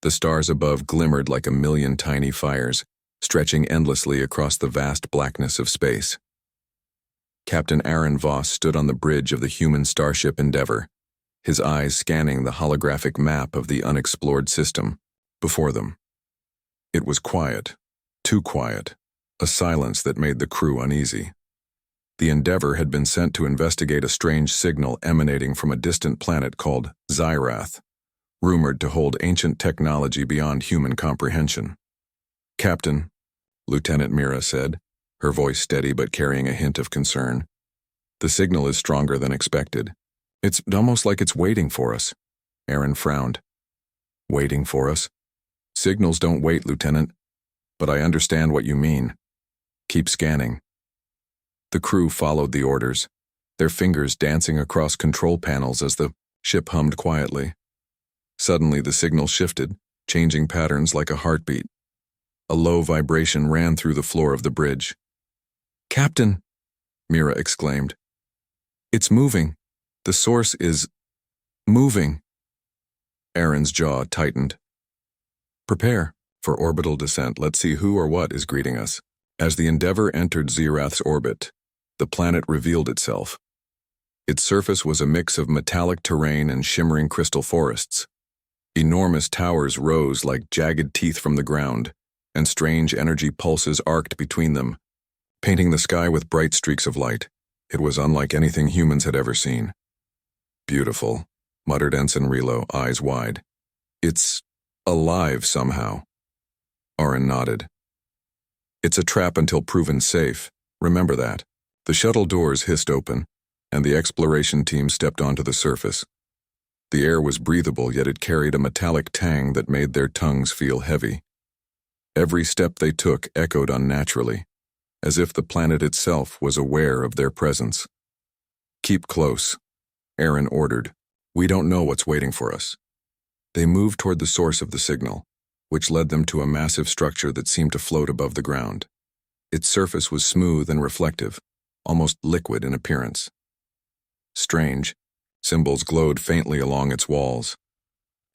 The stars above glimmered like a million tiny fires, stretching endlessly across the vast blackness of space. Captain Aaron Voss stood on the bridge of the human starship Endeavour, his eyes scanning the holographic map of the unexplored system before them. It was quiet, too quiet, a silence that made the crew uneasy. The Endeavour had been sent to investigate a strange signal emanating from a distant planet called Xyrath, rumored to hold ancient technology beyond human comprehension. "Captain," Lieutenant Mira said, her voice steady but carrying a hint of concern, "the signal is stronger than expected. It's almost like it's waiting for us." Aaron frowned. "Waiting for us? Signals don't wait, Lieutenant, but I understand what you mean. Keep scanning." The crew followed the orders, their fingers dancing across control panels as the ship hummed quietly. Suddenly the signal shifted, changing patterns like a heartbeat. A low vibration ran through the floor of the bridge. "Captain," Mira exclaimed. "It's moving. The source is moving." Aaron's jaw tightened. "Prepare for orbital descent. Let's see who or what is greeting us." As the Endeavour entered Xyrath's orbit, the planet revealed itself. Its surface was a mix of metallic terrain and shimmering crystal forests. Enormous towers rose like jagged teeth from the ground, and strange energy pulses arced between them, painting the sky with bright streaks of light. It was unlike anything humans had ever seen. "Beautiful," muttered Ensign Relo, eyes wide. "It's alive somehow." Aaron nodded. "It's a trap until proven safe. Remember that." The shuttle doors hissed open, and the exploration team stepped onto the surface. The air was breathable, yet it carried a metallic tang that made their tongues feel heavy. Every step they took echoed unnaturally, as if the planet itself was aware of their presence. "Keep close," Aaron ordered. "We don't know what's waiting for us." They moved toward the source of the signal, which led them to a massive structure that seemed to float above the ground. Its surface was smooth and reflective, almost liquid in appearance. Strange, symbols glowed faintly along its walls.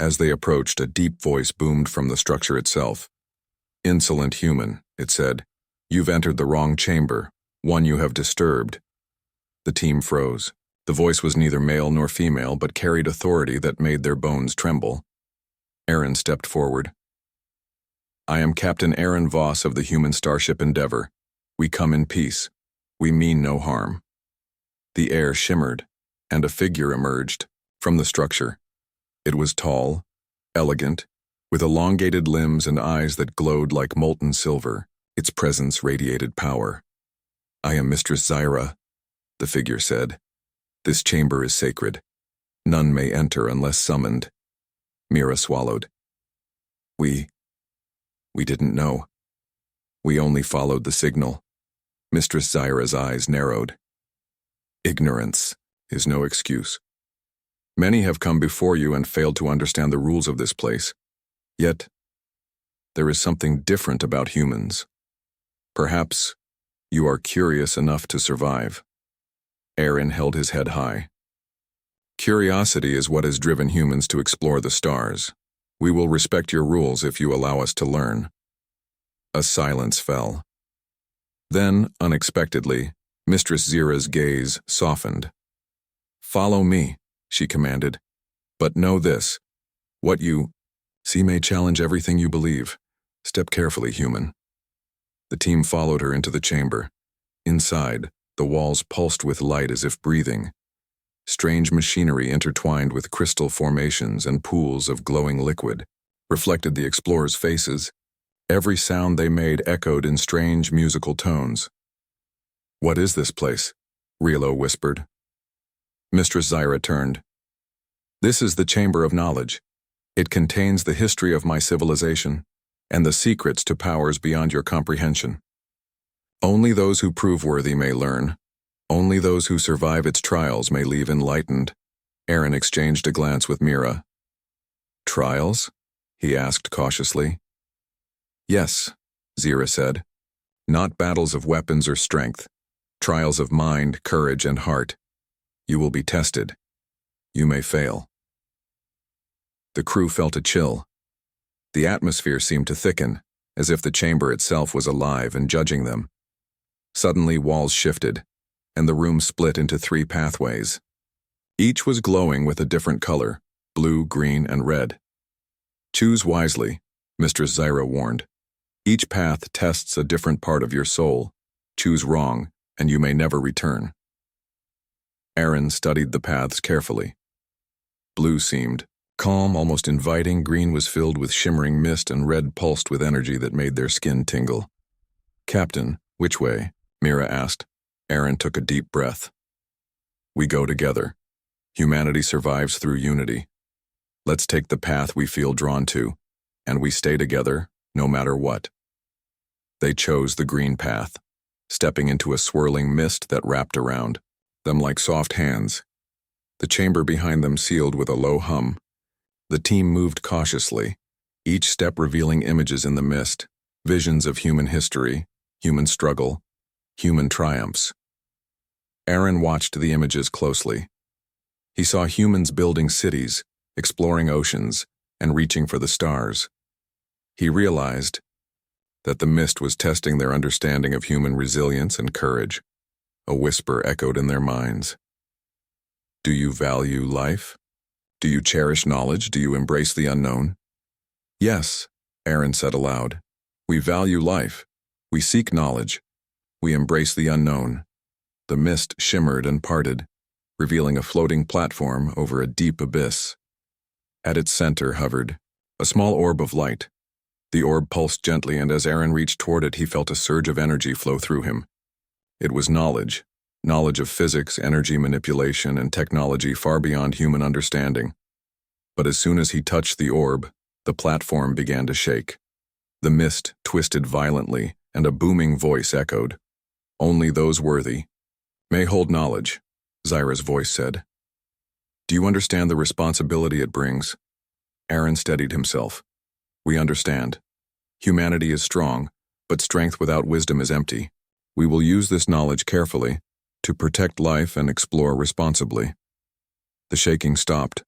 As they approached, a deep voice boomed from the structure itself. "Insolent human," it said. "You've entered the wrong chamber, one you have disturbed." The team froze. The voice was neither male nor female, but carried authority that made their bones tremble. Aaron stepped forward. "I am Captain Aaron Voss of the human starship Endeavour. We come in peace. We mean no harm." The air shimmered, and a figure emerged from the structure. It was tall, elegant, with elongated limbs and eyes that glowed like molten silver. Its presence radiated power. "I am Mistress Zyra," the figure said. "This chamber is sacred. None may enter unless summoned." Mira swallowed. We didn't know. We only followed the signal." Mistress Zyra's eyes narrowed. "Ignorance is no excuse. Many have come before you and failed to understand the rules of this place. Yet, there is something different about humans. Perhaps you are curious enough to survive." Aaron held his head high. "Curiosity is what has driven humans to explore the stars. We will respect your rules if you allow us to learn." A silence fell. Then, unexpectedly, Mistress Zyra's gaze softened. "Follow me," she commanded. "But know this. What you see may challenge everything you believe. Step carefully, human." The team followed her into the chamber. Inside, the walls pulsed with light as if breathing. Strange machinery intertwined with crystal formations and pools of glowing liquid reflected the explorers' faces. Every sound they made echoed in strange musical tones. "What is this place?" Relo whispered. Mistress Zyra turned. "This is the Chamber of Knowledge. It contains the history of my civilization and the secrets to powers beyond your comprehension. Only those who prove worthy may learn. Only those who survive its trials may leave enlightened." Aaron exchanged a glance with Mira. "Trials?" he asked cautiously. "Yes," Zyra said. "Not battles of weapons or strength. Trials of mind, courage, and heart. You will be tested. You may fail." The crew felt a chill. The atmosphere seemed to thicken, as if the chamber itself was alive and judging them. Suddenly, walls shifted, and the room split into 3 pathways. Each was glowing with a different color: blue, green, and red. Choose wisely, Mistress Zyra warned. Each path tests a different part of your soul. Choose wrong, and you may never return. Aaron studied the paths carefully. Blue seemed calm, almost inviting. Green was filled with shimmering mist, and red pulsed with energy that made their skin tingle. "Captain, which way?" Mira asked. Aaron took a deep breath. "We go together. Humanity survives through unity. Let's take the path we feel drawn to, and we stay together no matter what." They chose the green path, stepping into a swirling mist that wrapped around them like soft hands. The chamber behind them sealed with a low hum. The team moved cautiously, each step revealing images in the mist, visions of human history, human struggle, human triumphs. Aaron watched the images closely. He saw humans building cities, exploring oceans, and reaching for the stars. He realized that the mist was testing their understanding of human resilience and courage. A whisper echoed in their minds. "Do you value life? Do you cherish knowledge? Do you embrace the unknown?" "Yes," Aaron said aloud. "We value life. We seek knowledge. We embrace the unknown." The mist shimmered and parted, revealing a floating platform over a deep abyss. At its center hovered a small orb of light. The orb pulsed gently, and as Aaron reached toward it, he felt a surge of energy flow through him. It was knowledge of physics, energy manipulation, and technology far beyond human understanding. But as soon as he touched the orb, the platform began to shake. The mist twisted violently, and a booming voice echoed. "Only those worthy may hold knowledge," Zyra's voice said. "Do you understand the responsibility it brings?" Aaron steadied himself. "We understand. Humanity is strong, but strength without wisdom is empty. We will use this knowledge carefully to protect life and explore responsibly." The shaking stopped.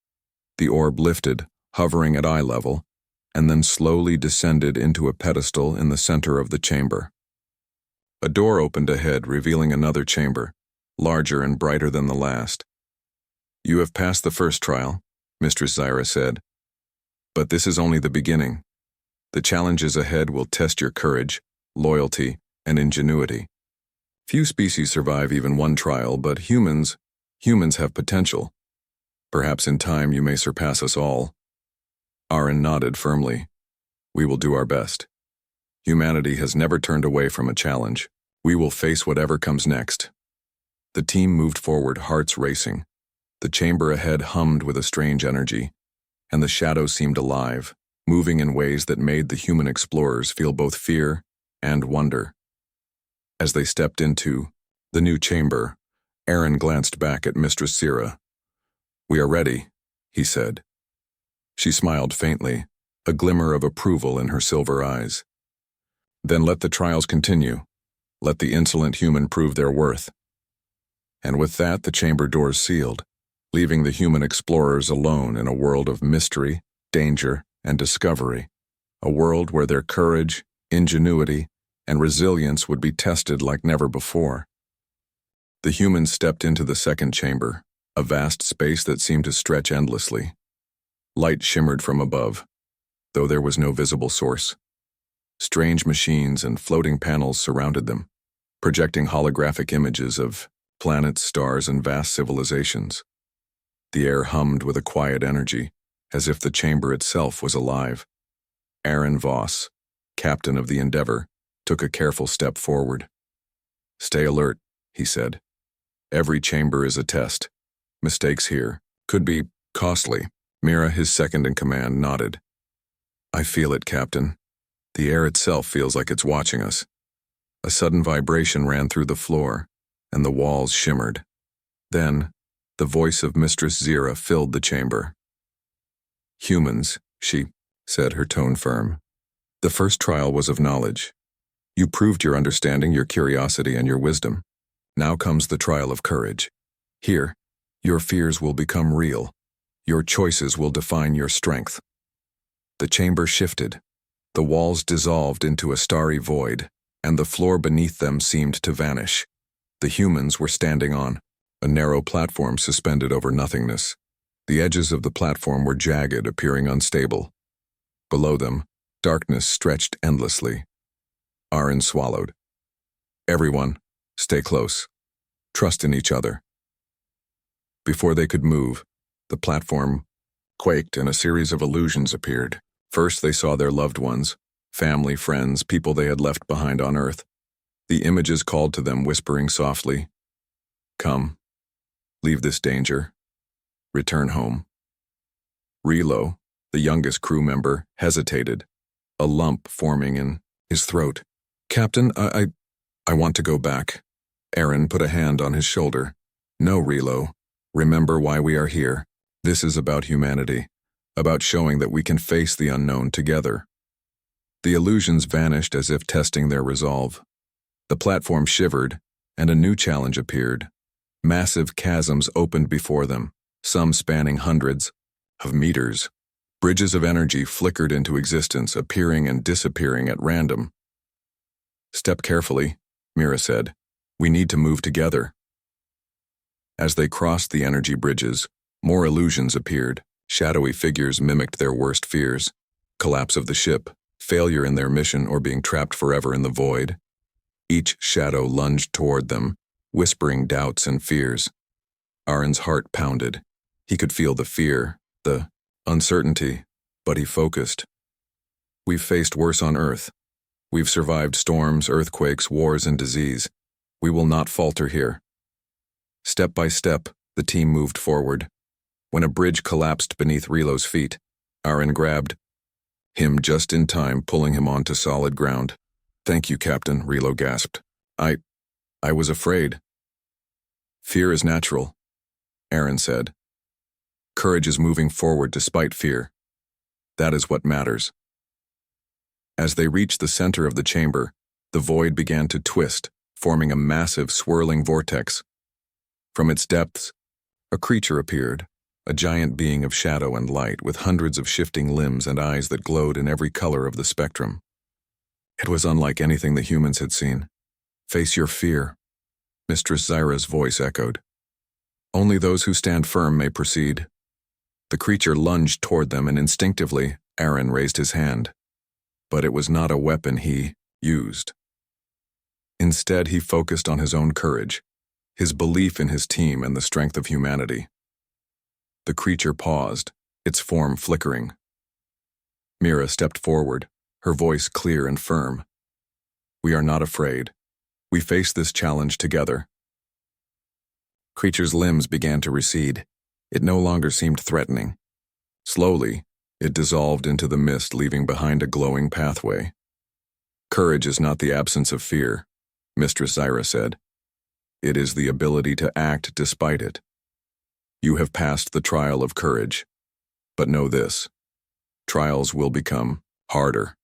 The orb lifted, hovering at eye level, and then slowly descended into a pedestal in the center of the chamber. A door opened ahead, revealing another chamber, larger and brighter than the last. "You have passed the first trial," Mistress Zyra said. "But this is only the beginning. The challenges ahead will test your courage, loyalty, and ingenuity. Few species survive even one trial, but humans have potential. Perhaps in time you may surpass us all." Aaron nodded firmly. "We will do our best. Humanity has never turned away from a challenge. We will face whatever comes next." The team moved forward, hearts racing. The chamber ahead hummed with a strange energy, and the shadows seemed alive, moving in ways that made the human explorers feel both fear and wonder. As they stepped into the new chamber, Aaron glanced back at Mistress Zyra. "We are ready," he said. She smiled faintly, a glimmer of approval in her silver eyes. "Then let the trials continue. Let the insolent human prove their worth." And with that, the chamber doors sealed, leaving the human explorers alone in a world of mystery, danger, and discovery, a world where their courage, ingenuity, and resilience would be tested like never before. The humans stepped into the second chamber, a vast space that seemed to stretch endlessly. Light shimmered from above, though there was no visible source. Strange machines and floating panels surrounded them, projecting holographic images of planets, stars, and vast civilizations. The air hummed with a quiet energy, as if the chamber itself was alive. Aaron Voss, captain of the Endeavor, took a careful step forward. "Stay alert," he said. "Every chamber is a test. Mistakes here could be costly." Mira, his second-in-command, nodded. "I feel it, Captain. The air itself feels like it's watching us." A sudden vibration ran through the floor, and the walls shimmered. Then, the voice of Mistress Zyra filled the chamber. "Humans," she said, her tone firm. "The first trial was of knowledge. You proved your understanding, your curiosity, and your wisdom. Now comes the trial of courage. Here, your fears will become real. Your choices will define your strength." The chamber shifted. The walls dissolved into a starry void, and the floor beneath them seemed to vanish. The humans were standing on a narrow platform suspended over nothingness. The edges of the platform were jagged, appearing unstable. Below them, darkness stretched endlessly. Aaron swallowed. Everyone, stay close. Trust in each other. Before they could move, the platform quaked and a series of illusions appeared. First, they saw their loved ones, family, friends, people they had left behind on Earth. The images called to them, whispering softly, "Come, leave this danger, return home." Relo, the youngest crew member, hesitated, a lump forming in his throat. "Captain, I want to go back." Aaron put a hand on his shoulder. "No, Relo. Remember why we are here. This is about humanity, about showing that we can face the unknown together." The illusions vanished as if testing their resolve. The platform shivered, and a new challenge appeared. Massive chasms opened before them, some spanning hundreds of meters. Bridges of energy flickered into existence, appearing and disappearing at random. "Step carefully," Mira said. "We need to move together." As they crossed the energy bridges, more illusions appeared. Shadowy figures mimicked their worst fears: collapse of the ship, failure in their mission, or being trapped forever in the void. Each shadow lunged toward them, whispering doubts and fears. Aaron's heart pounded. He could feel the fear, the uncertainty, but he focused. "We've faced worse on Earth. We've survived storms, earthquakes, wars, and disease. We will not falter here." Step by step, the team moved forward. When a bridge collapsed beneath Relo's feet, Aaron grabbed him just in time, pulling him onto solid ground. "Thank you, Captain," Relo gasped. I was afraid." "Fear is natural," Aaron said. "Courage is moving forward despite fear. That is what matters." As they reached the center of the chamber, the void began to twist, forming a massive, swirling vortex. From its depths, a creature appeared, a giant being of shadow and light, with hundreds of shifting limbs and eyes that glowed in every color of the spectrum. It was unlike anything the humans had seen. "Face your fear," Mistress Zyra's voice echoed. "Only those who stand firm may proceed." The creature lunged toward them, and instinctively, Aaron raised his hand. But it was not a weapon he used. Instead, he focused on his own courage, his belief in his team and the strength of humanity. The creature paused, its form flickering. Mira stepped forward, her voice clear and firm. "We are not afraid. We face this challenge together." Creature's limbs began to recede. It no longer seemed threatening. Slowly, it dissolved into the mist, leaving behind a glowing pathway. "Courage is not the absence of fear," Mistress Zyra said. "It is the ability to act despite it. You have passed the trial of courage. But know this: trials will become harder.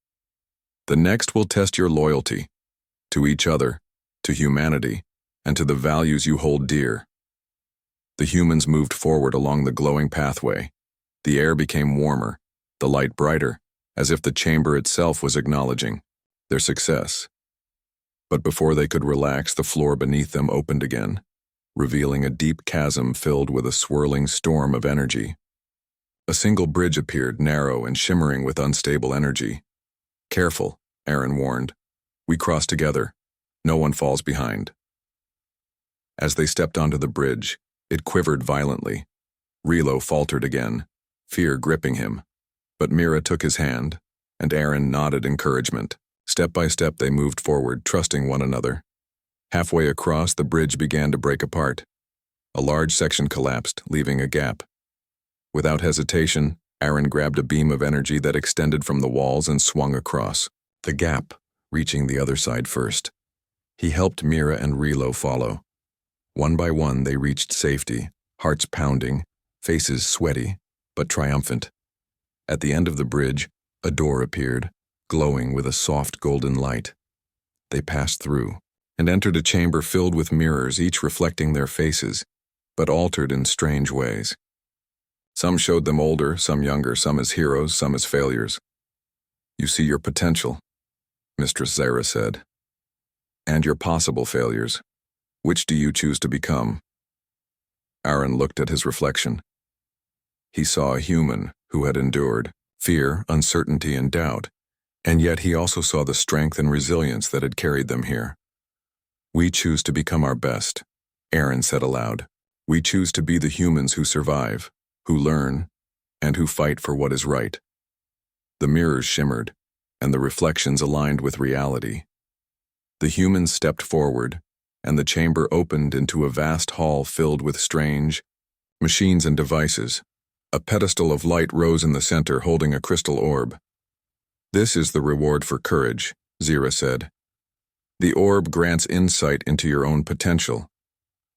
The next will test your loyalty to each other, to humanity, and to the values you hold dear." The humans moved forward along the glowing pathway. The air became warmer, the light brighter, as if the chamber itself was acknowledging their success. But before they could relax, the floor beneath them opened again, revealing a deep chasm filled with a swirling storm of energy. A single bridge appeared, narrow and shimmering with unstable energy. "Careful," Aaron warned. "We cross together. No one falls behind." As they stepped onto the bridge, it quivered violently. Relo faltered again, fear gripping him. But Mira took his hand, and Aaron nodded encouragement. Step by step they moved forward, trusting one another. Halfway across, the bridge began to break apart. A large section collapsed, leaving a gap. Without hesitation, Aaron grabbed a beam of energy that extended from the walls and swung across the gap, reaching the other side first. He helped Mira and Relo follow. One by one, they reached safety, hearts pounding, faces sweaty, but triumphant. At the end of the bridge, a door appeared, glowing with a soft golden light. They passed through and entered a chamber filled with mirrors, each reflecting their faces, but altered in strange ways. Some showed them older, some younger, some as heroes, some as failures. You see your potential, Mistress Zaira said, and your possible failures. Which do you choose to become? Aaron looked at his reflection. He saw a human who had endured fear, uncertainty, and doubt, and yet he also saw the strength and resilience that had carried them here. We choose to become our best, Aaron said aloud. We choose to be the humans who survive, who learn, and who fight for what is right. The mirrors shimmered, and the reflections aligned with reality. The humans stepped forward, and the chamber opened into a vast hall filled with strange machines and devices. A pedestal of light rose in the center holding a crystal orb. This is the reward for courage, Zaira said. The orb grants insight into your own potential,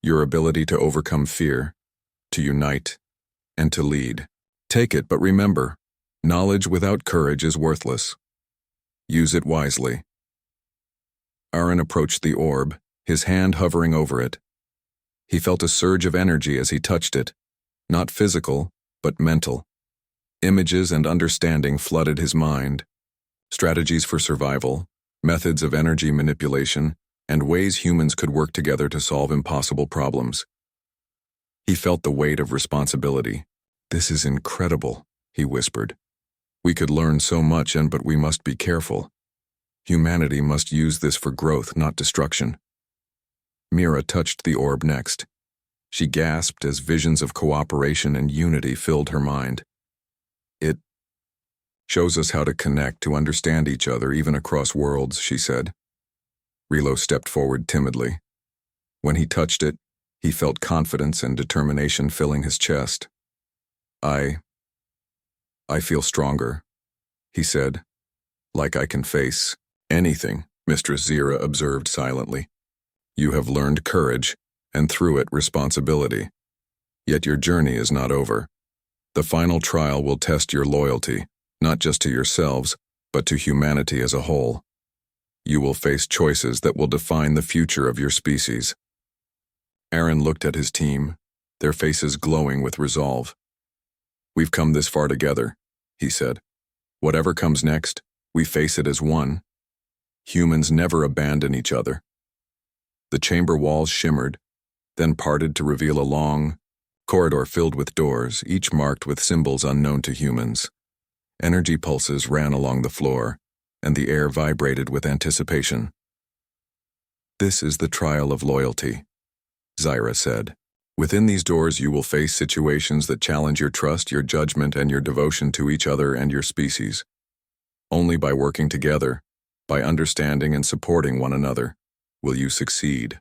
your ability to overcome fear, to unite, and to lead. Take it, but remember, knowledge without courage is worthless. Use it wisely. Aaron approached the orb, his hand hovering over it. He felt a surge of energy as he touched it, not physical, but mental. Images and understanding flooded his mind. Strategies for survival, methods of energy manipulation, and ways humans could work together to solve impossible problems. He felt the weight of responsibility. This is incredible, he whispered. We could learn so much, but we must be careful. Humanity must use this for growth, not destruction. Mira touched the orb next. She gasped as visions of cooperation and unity filled her mind. It shows us how to connect, to understand each other, even across worlds, she said. Relo stepped forward timidly. When he touched it, he felt confidence and determination filling his chest. I feel stronger, he said, like I can face anything, Mistress Zaira observed silently. You have learned courage, and through it responsibility. Yet your journey is not over. The final trial will test your loyalty, not just to yourselves, but to humanity as a whole. You will face choices that will define the future of your species. Aaron looked at his team, their faces glowing with resolve. We've come this far together, he said. Whatever comes next, we face it as one. Humans never abandon each other. The chamber walls shimmered, then parted to reveal a long corridor filled with doors, each marked with symbols unknown to humans. Energy pulses ran along the floor, and the air vibrated with anticipation. This is the trial of loyalty, Zaira said. Within these doors you will face situations that challenge your trust, your judgment, and your devotion to each other and your species. Only by working together, by understanding and supporting one another, will you succeed.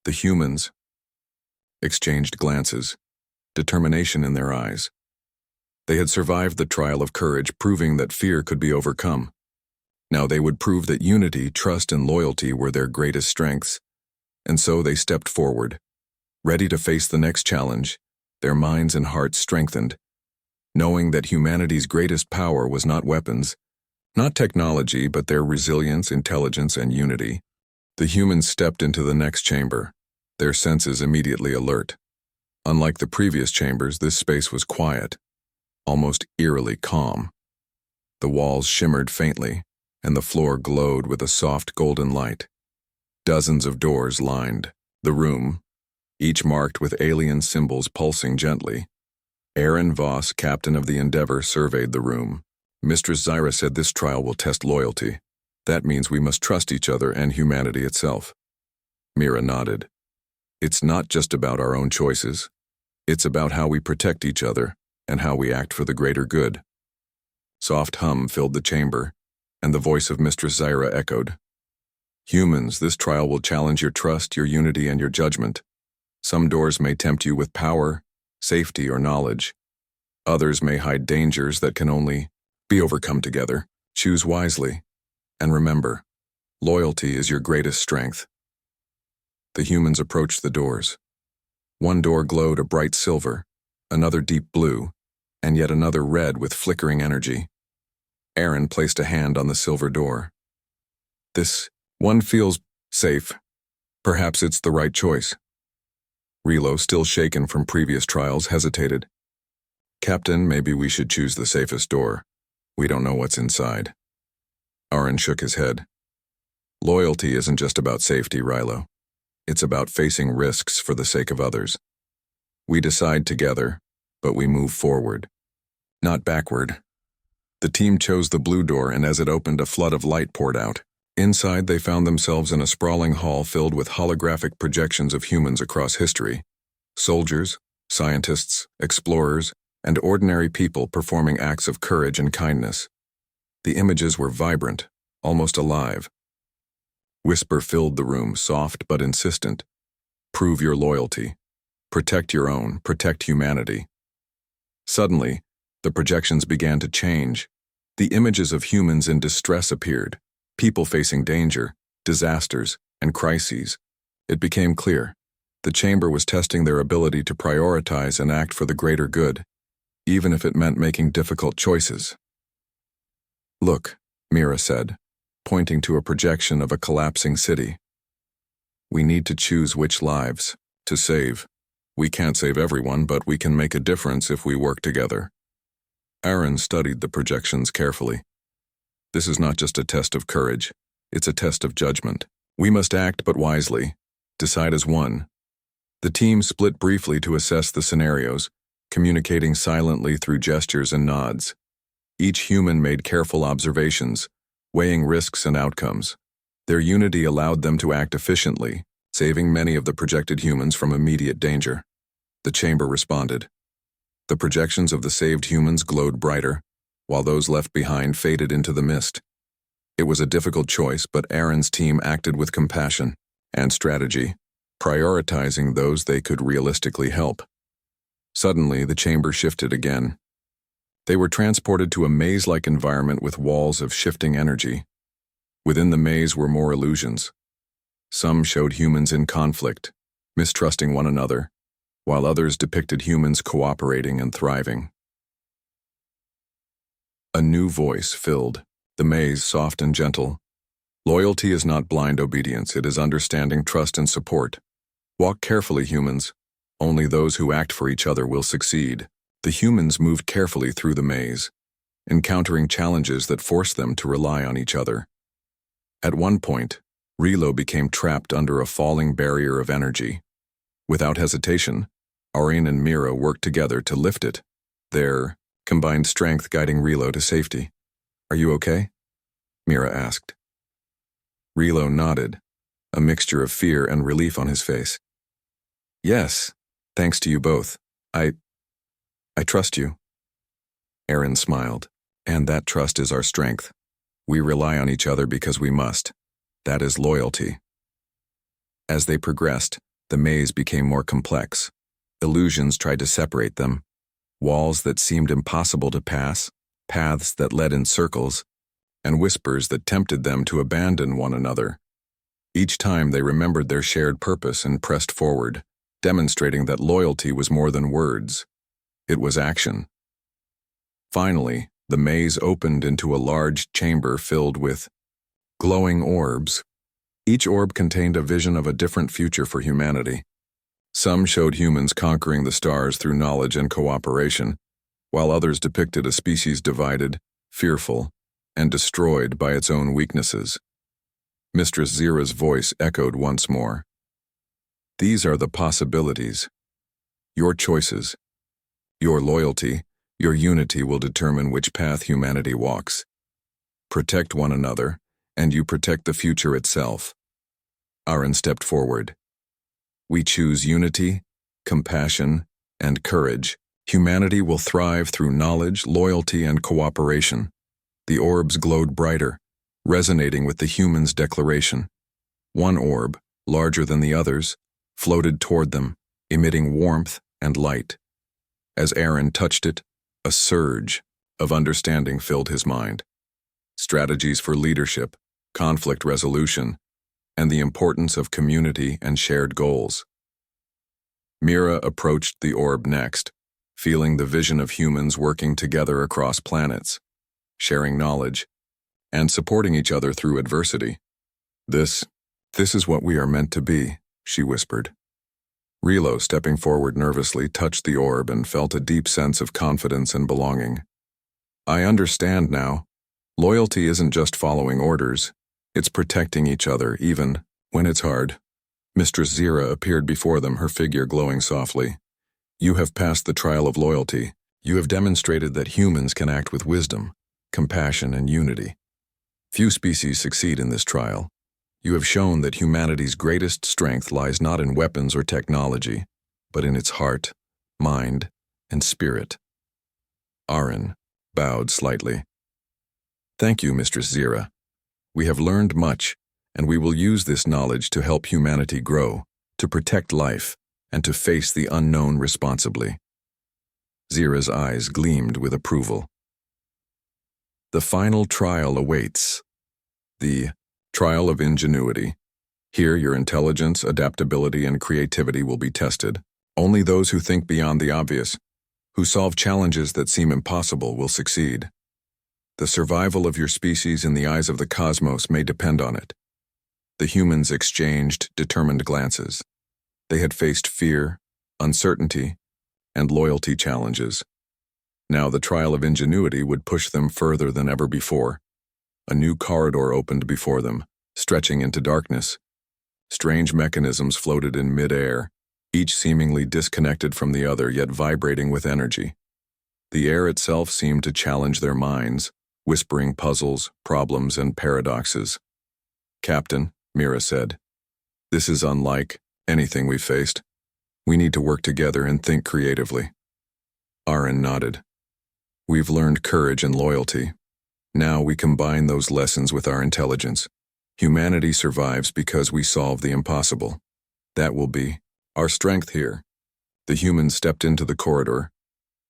The humans exchanged glances, determination in their eyes. They had survived the trial of courage, proving that fear could be overcome. Now they would prove that unity, trust, and loyalty were their greatest strengths, and so they stepped forward, ready to face the next challenge, their minds and hearts strengthened, knowing that humanity's greatest power was not weapons, not technology, but their resilience, intelligence, and unity. The humans stepped into the next chamber, their senses immediately alert. Unlike the previous chambers, this space was quiet, almost eerily calm. The walls shimmered faintly, and the floor glowed with a soft golden light. Dozens of doors lined the room, each marked with alien symbols pulsing gently. Aaron Voss, captain of the Endeavor, surveyed the room. Mistress Zaira said this trial will test loyalty. That means we must trust each other and humanity itself. Mira nodded. It's not just about our own choices. It's about how we protect each other and how we act for the greater good. Soft hum filled the chamber, and the voice of Mistress Zaira echoed. Humans, this trial will challenge your trust, your unity, and your judgment. Some doors may tempt you with power, safety, or knowledge. Others may hide dangers that can only be overcome together. Choose wisely. And remember, loyalty is your greatest strength. The humans approached the doors. One door glowed a bright silver, another deep blue, and yet another red with flickering energy. Aaron placed a hand on the silver door. This one feels safe. Perhaps it's the right choice. Relo, still shaken from previous trials, hesitated. Captain, maybe we should choose the safest door. We don't know what's inside. Aaron shook his head. Loyalty isn't just about safety, Rilo. It's about facing risks for the sake of others. We decide together, but we move forward, not backward. The team chose the blue door, and as it opened, a flood of light poured out. Inside, they found themselves in a sprawling hall filled with holographic projections of humans across history. Soldiers, scientists, explorers, and ordinary people performing acts of courage and kindness. The images were vibrant, almost alive. Whisper filled the room, soft but insistent. Prove your loyalty. Protect your own, protect humanity. Suddenly, the projections began to change. The images of humans in distress appeared, people facing danger, disasters, and crises. It became clear. The chamber was testing their ability to prioritize and act for the greater good, even if it meant making difficult choices. Look, Mira said, pointing to a projection of a collapsing city. We need to choose which lives to save. We can't save everyone, but we can make a difference if we work together. Aaron studied the projections carefully. This is not just a test of courage, it's a test of judgment. We must act, but wisely. Decide as one. The team split briefly to assess the scenarios, communicating silently through gestures and nods. Each human made careful observations, weighing risks and outcomes. Their unity allowed them to act efficiently, saving many of the projected humans from immediate danger. The chamber responded. The projections of the saved humans glowed brighter, while those left behind faded into the mist. It was a difficult choice, but Aaron's team acted with compassion and strategy, prioritizing those they could realistically help. Suddenly, the chamber shifted again. They were transported to a maze-like environment with walls of shifting energy. Within the maze were more illusions. Some showed humans in conflict, mistrusting one another, while others depicted humans cooperating and thriving. A new voice filled the maze, soft and gentle. Loyalty is not blind obedience, it is understanding, trust, and support. Walk carefully, humans. Only those who act for each other will succeed. The humans moved carefully through the maze, encountering challenges that forced them to rely on each other. At one point, Relo became trapped under a falling barrier of energy. Without hesitation, Aurine and Mira worked together to lift it, their combined strength guiding Relo to safety. Are you okay? Mira asked. Relo nodded, a mixture of fear and relief on his face. Yes, thanks to you both. I trust you. Aaron smiled. And that trust is our strength. We rely on each other because we must. That is loyalty. As they progressed, the maze became more complex. Illusions tried to separate them. Walls that seemed impossible to pass, paths that led in circles, and whispers that tempted them to abandon one another. Each time they remembered their shared purpose and pressed forward, demonstrating that loyalty was more than words. It was action. Finally, the maze opened into a large chamber filled with glowing orbs. Each orb contained a vision of a different future for humanity. Some showed humans conquering the stars through knowledge and cooperation, while others depicted a species divided, fearful, and destroyed by its own weaknesses. Mistress Zira's voice echoed once more. These are the possibilities. Your choices, your loyalty, your unity will determine which path humanity walks. Protect one another, and you protect the future itself. Aaron stepped forward. We choose unity, compassion, and courage. Humanity will thrive through knowledge, loyalty, and cooperation. The orbs glowed brighter, resonating with the humans' declaration. One orb, larger than the others, floated toward them, emitting warmth and light. As Aaron touched it, a surge of understanding filled his mind. Strategies for leadership, conflict resolution, and the importance of community and shared goals. Mira approached the orb next, feeling the vision of humans working together across planets, sharing knowledge, and supporting each other through adversity. This is what we are meant to be, she whispered. Relo, stepping forward nervously, touched the orb and felt a deep sense of confidence and belonging. I understand now. Loyalty isn't just following orders. It's protecting each other, even when it's hard. Mistress Zira appeared before them, her figure glowing softly. You have passed the trial of loyalty. You have demonstrated that humans can act with wisdom, compassion, and unity. Few species succeed in this trial. You have shown that humanity's greatest strength lies not in weapons or technology, but in its heart, mind, and spirit. Aaron bowed slightly. Thank you, Mistress Zira. We have learned much, and we will use this knowledge to help humanity grow, to protect life, and to face the unknown responsibly. Zira's eyes gleamed with approval. The final trial awaits. The trial of ingenuity. Here your intelligence, adaptability, and creativity will be tested. Only those who think beyond the obvious, who solve challenges that seem impossible, will succeed. The survival of your species in the eyes of the cosmos may depend on it. The humans exchanged determined glances. They had faced fear, uncertainty, and loyalty challenges. Now the trial of ingenuity would push them further than ever before. A new corridor opened before them, stretching into darkness. Strange mechanisms floated in mid-air, each seemingly disconnected from the other, yet vibrating with energy. The air itself seemed to challenge their minds, whispering puzzles, problems, and paradoxes. Captain, Mira said, this is unlike anything we've faced. We need to work together and think creatively. Aaron nodded. We've learned courage and loyalty. Now we combine those lessons with our intelligence. Humanity survives because we solve the impossible. That will be our strength here. The humans stepped into the corridor,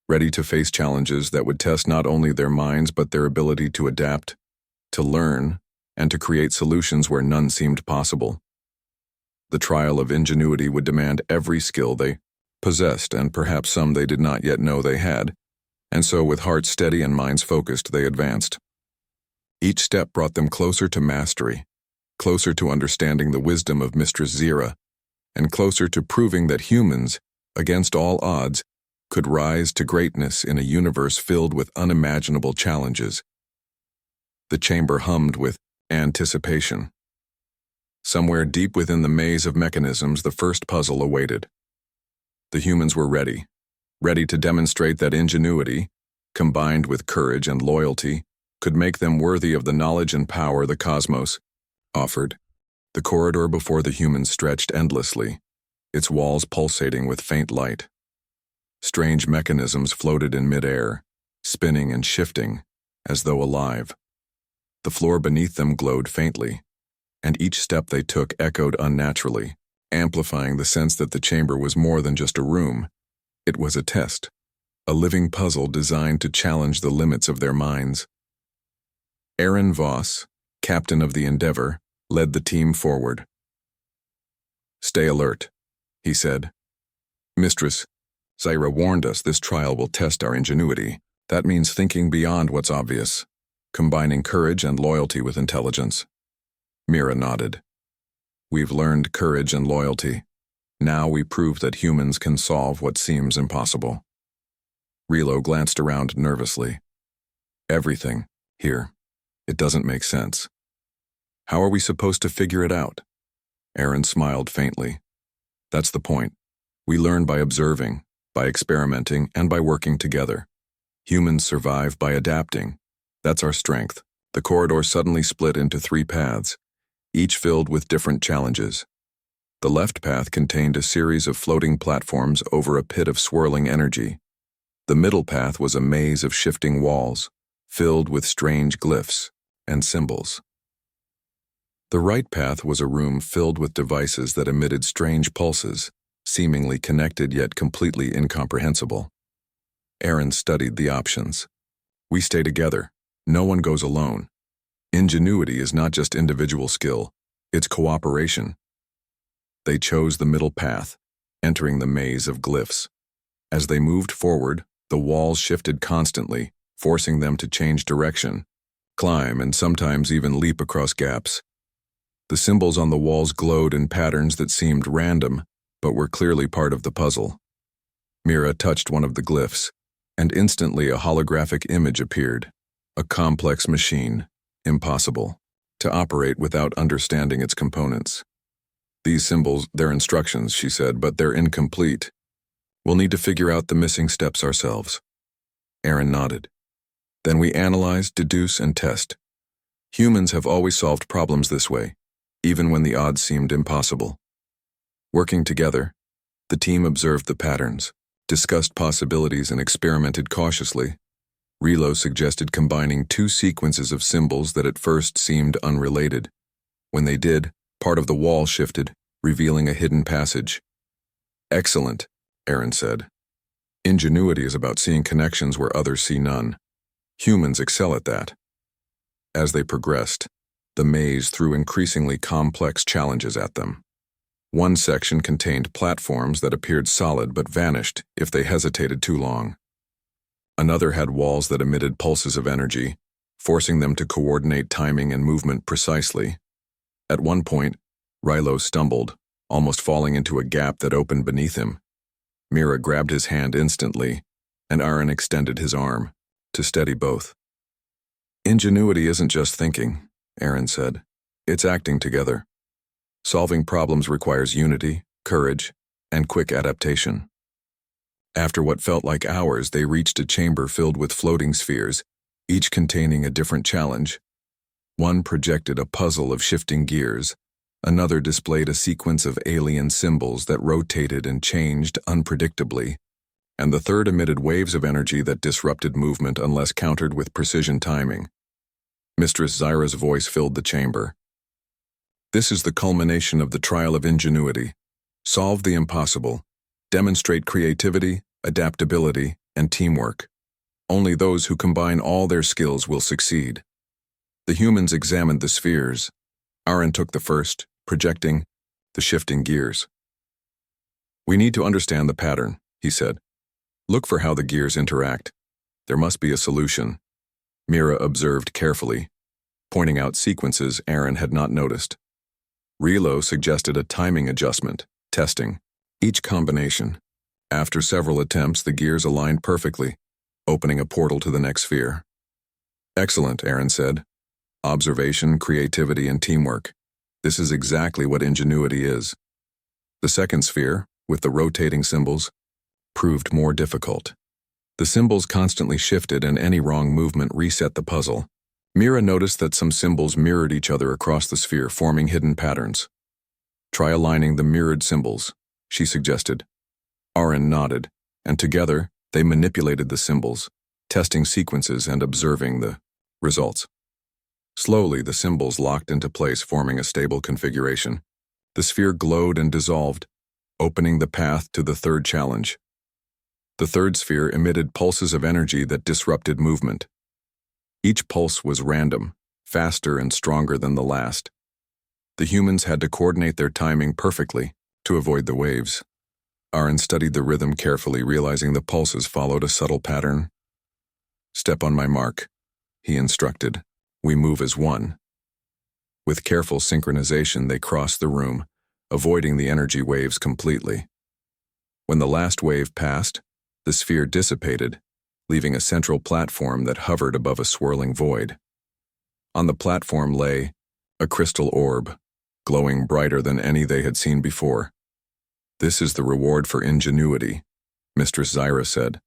ready to face challenges that would test not only their minds but their ability to adapt, to learn, and to create solutions where none seemed possible. The trial of ingenuity would demand every skill they possessed, and perhaps some they did not yet know they had, and so with hearts steady and minds focused, they advanced. Each step brought them closer to mastery, closer to understanding the wisdom of Mistress Zira, and closer to proving that humans, against all odds, could rise to greatness in a universe filled with unimaginable challenges. The chamber hummed with anticipation. Somewhere deep within the maze of mechanisms, the first puzzle awaited. The humans were ready to demonstrate that ingenuity, combined with courage and loyalty, could make them worthy of the knowledge and power the cosmos offered. The corridor before the humans stretched endlessly, its walls pulsating with faint light. Strange mechanisms floated in midair, spinning and shifting, as though alive. The floor beneath them glowed faintly, and each step they took echoed unnaturally, amplifying the sense that the chamber was more than just a room. It was a test, a living puzzle designed to challenge the limits of their minds. Aaron Voss, captain of the Endeavor, led the team forward. Stay alert, he said. Mistress Zira warned us this trial will test our ingenuity. That means thinking beyond what's obvious, combining courage and loyalty with intelligence. Mira nodded. We've learned courage and loyalty. Now we prove that humans can solve what seems impossible. Relo glanced around nervously. Everything, here, it doesn't make sense. How are we supposed to figure it out? Aaron smiled faintly. That's the point. We learn by observing, by experimenting, and by working together. Humans survive by adapting. That's our strength. The corridor suddenly split into 3 paths, each filled with different challenges. The left path contained a series of floating platforms over a pit of swirling energy. The middle path was a maze of shifting walls, filled with strange glyphs and symbols. The right path was a room filled with devices that emitted strange pulses, seemingly connected yet completely incomprehensible. Aaron studied the options. We stay together. No one goes alone. Ingenuity is not just individual skill, it's cooperation. They chose the middle path, entering the maze of glyphs. As they moved forward, the walls shifted constantly, forcing them to change direction, climb, and sometimes even leap across gaps. The symbols on the walls glowed in patterns that seemed random, but were clearly part of the puzzle. Mira touched one of the glyphs, and instantly a holographic image appeared. A complex machine, impossible to operate without understanding its components. These symbols, they're instructions, she said, but they're incomplete. We'll need to figure out the missing steps ourselves. Aaron nodded. Then we analyze, deduce, and test. Humans have always solved problems this way, even when the odds seemed impossible. Working together, the team observed the patterns, discussed possibilities, and experimented cautiously. Relo suggested combining two sequences of symbols that at first seemed unrelated. When they did, part of the wall shifted, revealing a hidden passage. Excellent, Aaron said. Ingenuity is about seeing connections where others see none. Humans excel at that. As they progressed, the maze threw increasingly complex challenges at them. One section contained platforms that appeared solid but vanished if they hesitated too long. Another had walls that emitted pulses of energy, forcing them to coordinate timing and movement precisely. At one point, Rilo stumbled, almost falling into a gap that opened beneath him. Mira grabbed his hand instantly, and Aaron extended his arm to steady both. Ingenuity isn't just thinking, Aaron said. It's acting together. Solving problems requires unity, courage, and quick adaptation. After what felt like hours, they reached a chamber filled with floating spheres, each containing a different challenge. One projected a puzzle of shifting gears, another displayed a sequence of alien symbols that rotated and changed unpredictably, and the third emitted waves of energy that disrupted movement unless countered with precision timing. Mistress Zyra's voice filled the chamber. This is the culmination of the trial of ingenuity. Solve the impossible. Demonstrate creativity, adaptability, and teamwork. Only those who combine all their skills will succeed. The humans examined the spheres. Aaron took the first, projecting the shifting gears. We need to understand the pattern, he said. Look for how the gears interact. There must be a solution. Mira observed carefully, pointing out sequences Aaron had not noticed. Relo suggested a timing adjustment, testing each combination. After several attempts, the gears aligned perfectly, opening a portal to the next sphere. Excellent, Aaron said. Observation, creativity, and teamwork. This is exactly what ingenuity is. The second sphere, with the rotating symbols, proved more difficult. The symbols constantly shifted and any wrong movement reset the puzzle. Mira noticed that some symbols mirrored each other across the sphere, forming hidden patterns. Try aligning the mirrored symbols, she suggested. Aaron nodded, and together they manipulated the symbols, testing sequences and observing the results. Slowly, the symbols locked into place, forming a stable configuration. The sphere glowed and dissolved, opening the path to the third challenge. The third sphere emitted pulses of energy that disrupted movement. Each pulse was random, faster and stronger than the last. The humans had to coordinate their timing perfectly to avoid the waves. Aaron studied the rhythm carefully, realizing the pulses followed a subtle pattern. Step on my mark, he instructed. We move as one. With careful synchronization, they crossed the room, avoiding the energy waves completely. When the last wave passed, the sphere dissipated, leaving a central platform that hovered above a swirling void. On the platform lay a crystal orb, glowing brighter than any they had seen before. This is the reward for ingenuity, Mistress Zyra said.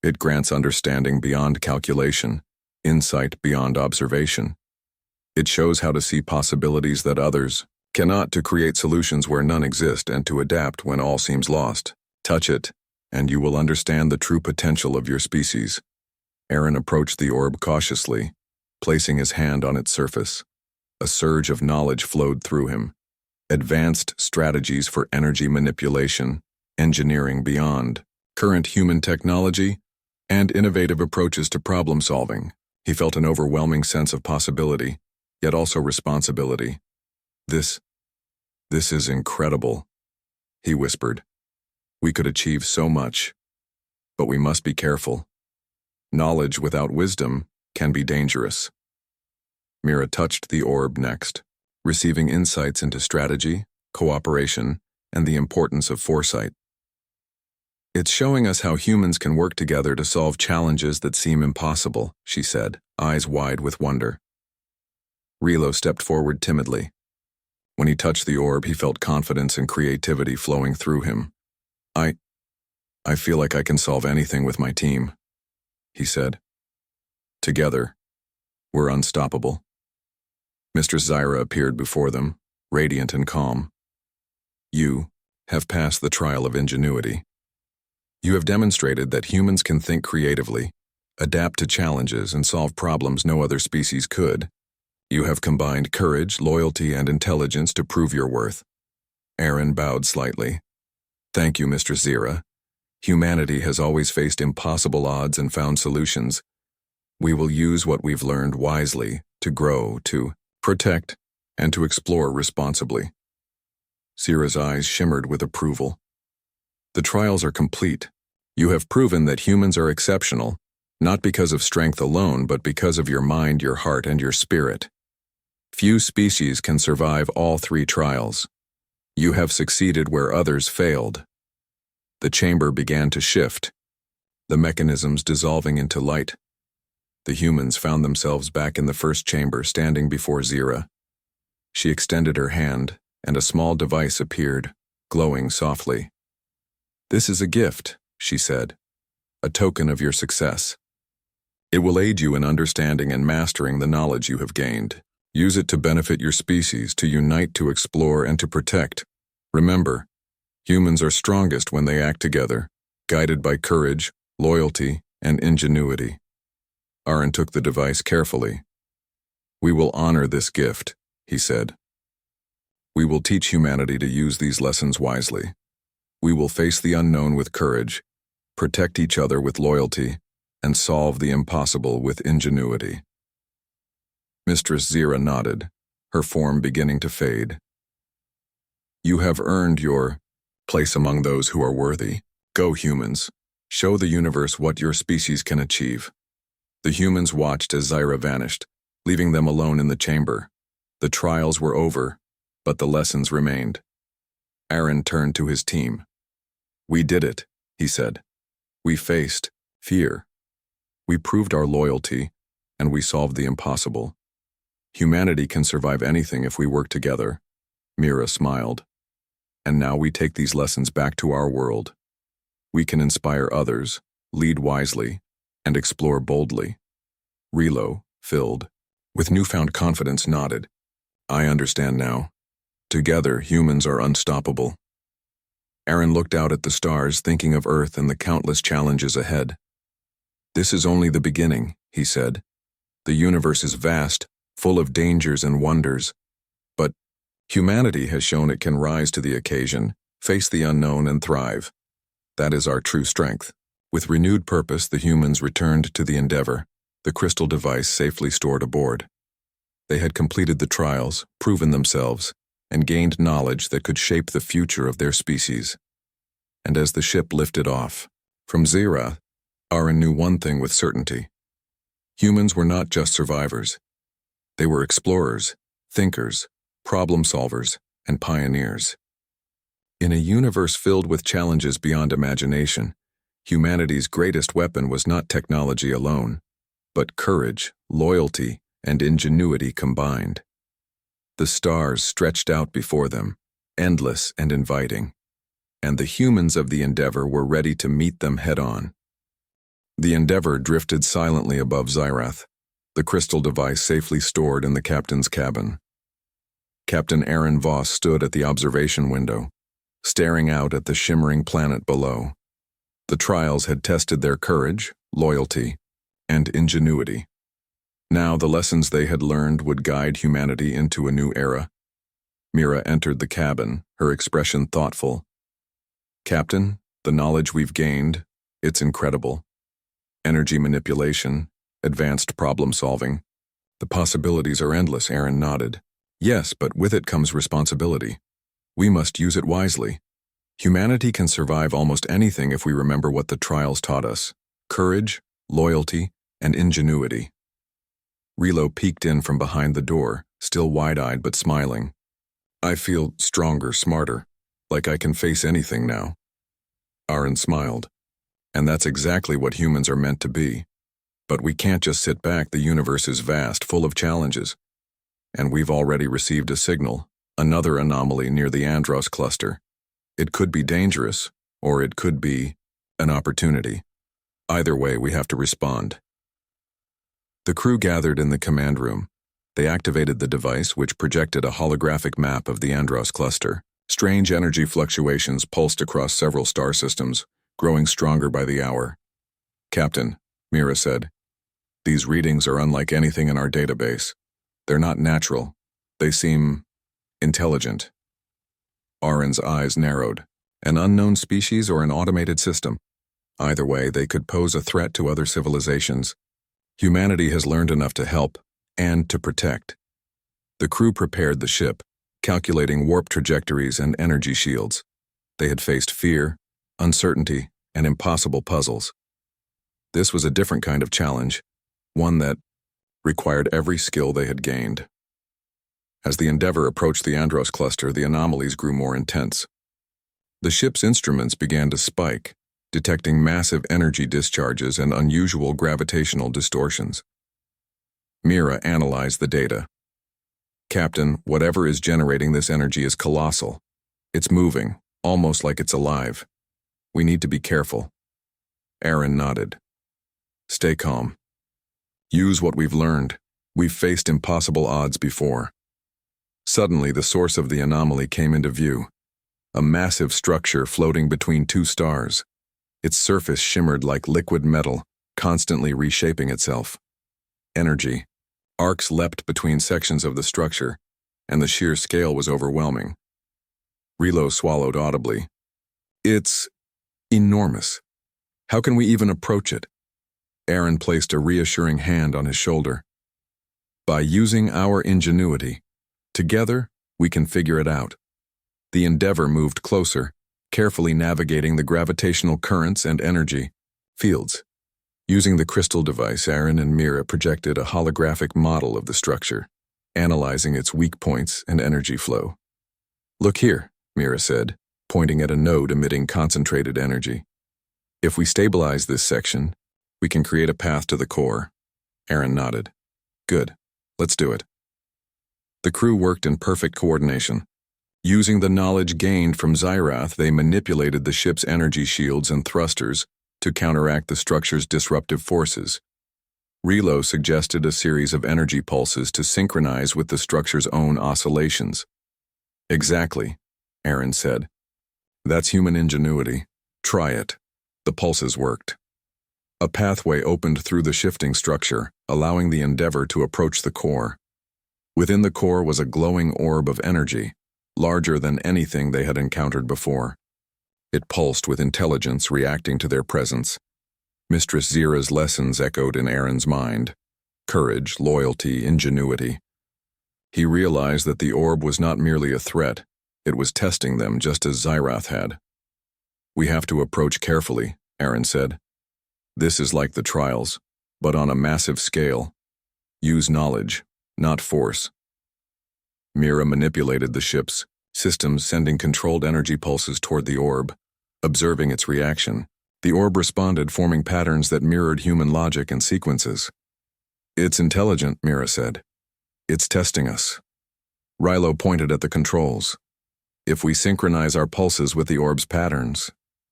It grants understanding beyond calculation, insight beyond observation. It shows how to see possibilities that others cannot, to create solutions where none exist, and to adapt when all seems lost. Touch it, and you will understand the true potential of your species. Aaron approached the orb cautiously, placing his hand on its surface. A surge of knowledge flowed through him. Advanced strategies for energy manipulation, engineering beyond current human technology, and innovative approaches to problem solving. He felt an overwhelming sense of possibility, yet also responsibility. This is incredible, he whispered. We could achieve so much, but we must be careful. Knowledge without wisdom can be dangerous. Mira touched the orb next, receiving insights into strategy, cooperation, and the importance of foresight. It's showing us how humans can work together to solve challenges that seem impossible, she said, eyes wide with wonder. Rilo stepped forward timidly. When he touched the orb, he felt confidence and creativity flowing through him. I feel like I can solve anything with my team, he said. Together, we're unstoppable. Mistress Zyra appeared before them, radiant and calm. You have passed the trial of ingenuity. You have demonstrated that humans can think creatively, adapt to challenges, and solve problems no other species could. You have combined courage, loyalty, and intelligence to prove your worth. Aaron bowed slightly. Thank you, Mistress Zyra. Humanity has always faced impossible odds and found solutions. We will use what we've learned wisely to grow, to protect, and to explore responsibly. Zyra's eyes shimmered with approval. The trials are complete. You have proven that humans are exceptional, not because of strength alone, but because of your mind, your heart, and your spirit. Few species can survive all three trials. You have succeeded where others failed. The chamber began to shift, the mechanisms dissolving into light. The humans found themselves back in the first chamber, standing before Zyra. She extended her hand, and a small device appeared, glowing softly. This is a gift, she said, a token of your success. It will aid you in understanding and mastering the knowledge you have gained. Use it to benefit your species, to unite, to explore, and to protect. Remember, humans are strongest when they act together, guided by courage, loyalty, and ingenuity. Aaron took the device carefully. We will honor this gift, he said. We will teach humanity to use these lessons wisely. We will face the unknown with courage, protect each other with loyalty, and solve the impossible with ingenuity. Mistress Zyra nodded, her form beginning to fade. You have earned your place among those who are worthy. Go, humans. Show the universe what your species can achieve. The humans watched as Zyra vanished, leaving them alone in the chamber. The trials were over, but the lessons remained. Aaron turned to his team. We did it, he said. We faced fear. We proved our loyalty, and we solved the impossible. Humanity can survive anything if we work together. Mira smiled. And now we take these lessons back to our world. We can inspire others, lead wisely, and explore boldly. Rilo, filled with newfound confidence, nodded. I understand now. Together, humans are unstoppable. Aaron looked out at the stars, thinking of Earth and the countless challenges ahead. This is only the beginning, he said. The universe is vast, full of dangers and wonders. But humanity has shown it can rise to the occasion, face the unknown, and thrive. That is our true strength. With renewed purpose, the humans returned to the Endeavor, the crystal device safely stored aboard. They had completed the trials, proven themselves, and gained knowledge that could shape the future of their species. And as the ship lifted off, from Zyra, Aaron knew one thing with certainty. Humans were not just survivors. They were explorers, thinkers, problem solvers, and pioneers. In a universe filled with challenges beyond imagination, humanity's greatest weapon was not technology alone, but courage, loyalty, and ingenuity combined. The stars stretched out before them, endless and inviting, and the humans of the Endeavor were ready to meet them head-on. The Endeavor drifted silently above Zyrath, the crystal device safely stored in the captain's cabin. Captain Aaron Voss stood at the observation window, staring out at the shimmering planet below. The trials had tested their courage, loyalty, and ingenuity. Now the lessons they had learned would guide humanity into a new era. Mira entered the cabin, her expression thoughtful. Captain, the knowledge we've gained, it's incredible. Energy manipulation, advanced problem solving. The possibilities are endless, Aaron nodded. Yes, but with it comes responsibility. We must use it wisely. Humanity can survive almost anything if we remember what the trials taught us: courage, loyalty, and ingenuity. Rilo peeked in from behind the door, still wide-eyed but smiling. I feel stronger, smarter. Like I can face anything now. Aaron smiled. And that's exactly what humans are meant to be. But we can't just sit back. The universe is vast, full of challenges. And we've already received a signal, another anomaly near the Andros cluster. It could be dangerous, or it could be an opportunity. Either way, we have to respond. The crew gathered in the command room. They activated the device, which projected a holographic map of the Andros cluster. Strange energy fluctuations pulsed across several star systems, growing stronger by the hour. "Captain," Mira said, "these readings are unlike anything in our database. They're not natural. They seem intelligent." Aaron's eyes narrowed. An unknown species or an automated system? Either way, they could pose a threat to other civilizations. Humanity has learned enough to help and to protect. The crew prepared the ship, calculating warp trajectories and energy shields. They had faced fear, uncertainty, and impossible puzzles. This was a different kind of challenge, one that required every skill they had gained. As the Endeavor approached the Andros cluster, the anomalies grew more intense. The ship's instruments began to spike, detecting massive energy discharges and unusual gravitational distortions. Mira analyzed the data. "Captain, whatever is generating this energy is colossal. It's moving, almost like it's alive. We need to be careful." Aaron nodded. "Stay calm. Use what we've learned. We've faced impossible odds before." Suddenly, the source of the anomaly came into view. A massive structure floating between two stars. Its surface shimmered like liquid metal, constantly reshaping itself. Energy. Arcs leapt between sections of the structure, and the sheer scale was overwhelming. Relo swallowed audibly. "It's enormous. How can we even approach it?" Aaron placed a reassuring hand on his shoulder. "By using our ingenuity. Together, we can figure it out." The Endeavor moved closer, carefully navigating the gravitational currents and energy fields. Using the crystal device, Aaron and Mira projected a holographic model of the structure, analyzing its weak points and energy flow. "Look here," Mira said, pointing at a node emitting concentrated energy. "If we stabilize this section, we can create a path to the core." Aaron nodded. "Good. Let's do it." The crew worked in perfect coordination. Using the knowledge gained from Xyrath, they manipulated the ship's energy shields and thrusters to counteract the structure's disruptive forces. Relo suggested a series of energy pulses to synchronize with the structure's own oscillations. "Exactly," Aaron said. "That's human ingenuity. Try it." The pulses worked. A pathway opened through the shifting structure, allowing the Endeavor to approach the core. Within the core was a glowing orb of energy, larger than anything they had encountered before. It pulsed with intelligence, reacting to their presence. Mistress Zira's lessons echoed in Aaron's mind. Courage, loyalty, ingenuity. He realized that the orb was not merely a threat, it was testing them just as Xyrath had. "We have to approach carefully," Aaron said. "This is like the trials, but on a massive scale. Use knowledge, not force." Mira manipulated the ship's systems, sending controlled energy pulses toward the orb. Observing its reaction, the orb responded, forming patterns that mirrored human logic and sequences. "It's intelligent," Mira said. "It's testing us." Rilo pointed at the controls. "If we synchronize our pulses with the orb's patterns,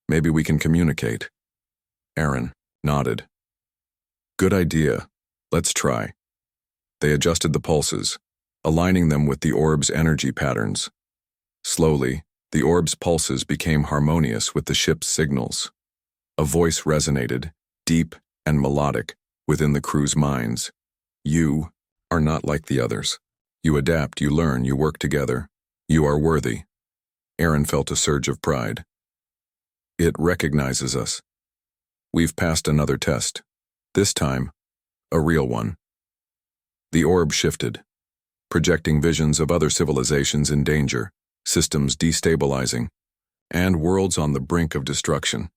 maybe we can communicate." Aaron nodded. "Good idea. Let's try." They adjusted the pulses, aligning them with the orb's energy patterns. Slowly, the orb's pulses became harmonious with the ship's signals. A voice resonated, deep and melodic, within the crew's minds. "You are not like the others. You adapt, you learn, you work together. You are worthy." Aaron felt a surge of pride. "It recognizes us. We've passed another test. This time, a real one." The orb shifted, projecting visions of other civilizations in danger, systems destabilizing, and worlds on the brink of destruction.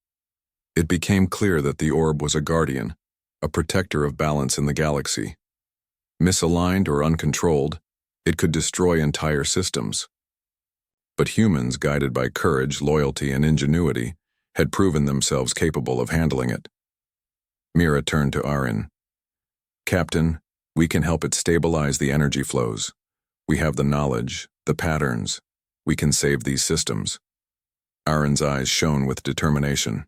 It became clear that the orb was a guardian, a protector of balance in the galaxy. Misaligned or uncontrolled, it could destroy entire systems. But humans, guided by courage, loyalty, and ingenuity, had proven themselves capable of handling it. Mira turned to Aaron. Captain, we can help it stabilize the energy flows. We have the knowledge, the patterns. We can save these systems. Aaron's eyes shone with determination.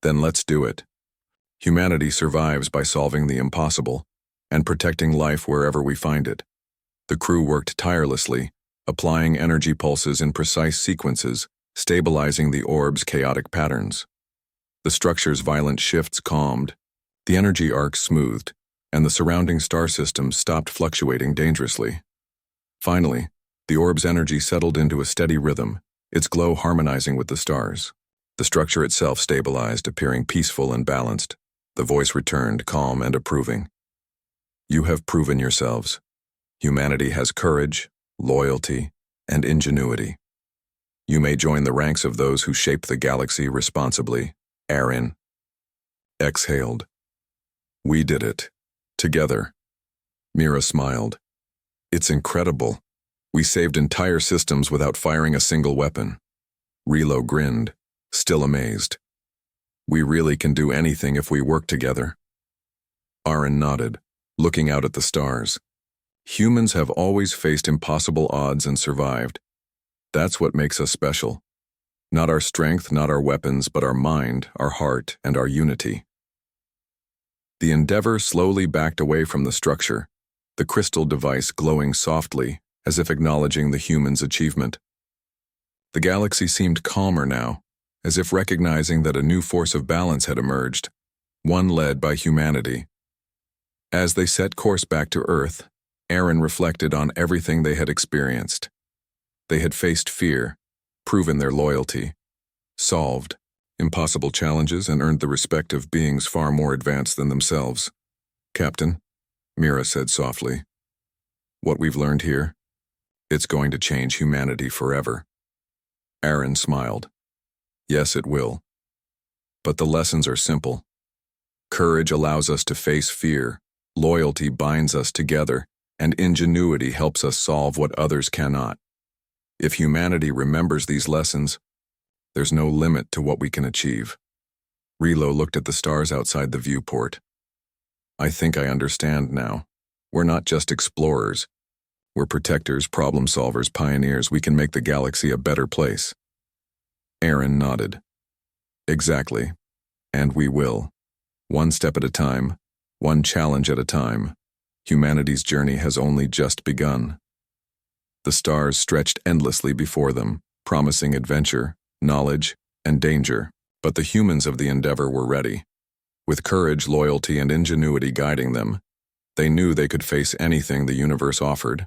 Then let's do it. Humanity survives by solving the impossible and protecting life wherever we find it. The crew worked tirelessly, applying energy pulses in precise sequences, stabilizing the orb's chaotic patterns. The structure's violent shifts calmed, the energy arcs smoothed, and the surrounding star systems stopped fluctuating dangerously. Finally, the orb's energy settled into a steady rhythm, its glow harmonizing with the stars. The structure itself stabilized, appearing peaceful and balanced. The voice returned, calm and approving. You have proven yourselves. Humanity has courage, loyalty, and ingenuity. You may join the ranks of those who shape the galaxy responsibly. Aaron exhaled. We did it. Together. Mira smiled. It's incredible. We saved entire systems without firing a single weapon. Relo grinned, still amazed. We really can do anything if we work together. Aaron nodded, looking out at the stars. Humans have always faced impossible odds and survived. That's what makes us special. Not our strength, not our weapons, but our mind, our heart, and our unity. The Endeavor slowly backed away from the structure, the crystal device glowing softly, as if acknowledging the humans' achievement. The galaxy seemed calmer now, as if recognizing that a new force of balance had emerged, one led by humanity. As they set course back to Earth, Aaron reflected on everything they had experienced. They had faced fear, proven their loyalty, solved impossible challenges, and earned the respect of beings far more advanced than themselves. Captain, Mira said softly, what we've learned here, it's going to change humanity forever. Aaron smiled. Yes, it will. But the lessons are simple. Courage allows us to face fear, loyalty binds us together, and ingenuity helps us solve what others cannot. If humanity remembers these lessons, there's no limit to what we can achieve. Relo looked at the stars outside the viewport. I think I understand now. We're not just explorers. We're protectors, problem solvers, pioneers. We can make the galaxy a better place. Aaron nodded. Exactly. And we will. One step at a time, one challenge at a time. Humanity's journey has only just begun. The stars stretched endlessly before them, promising adventure, knowledge, and danger, but the humans of the Endeavor were ready. With courage, loyalty, and ingenuity guiding them, they knew they could face anything the universe offered.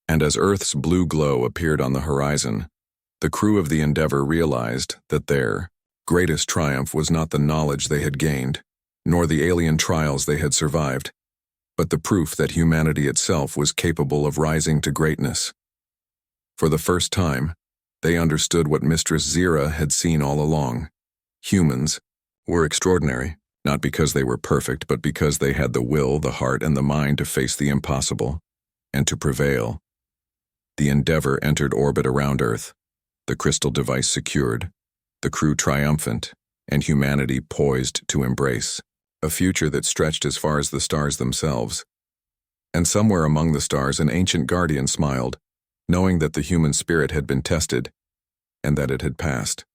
And as Earth's blue glow appeared on the horizon, the crew of the Endeavor realized that their greatest triumph was not the knowledge they had gained, nor the alien trials they had survived, but the proof that humanity itself was capable of rising to greatness. For the first time, they understood what Mistress Zira had seen all along. Humans were extraordinary, not because they were perfect, but because they had the will, the heart, and the mind to face the impossible, and to prevail. The Endeavor entered orbit around Earth, the crystal device secured, the crew triumphant, and humanity poised to embrace a future that stretched as far as the stars themselves. And somewhere among the stars an ancient guardian smiled, knowing that the human spirit had been tested, and that it had passed.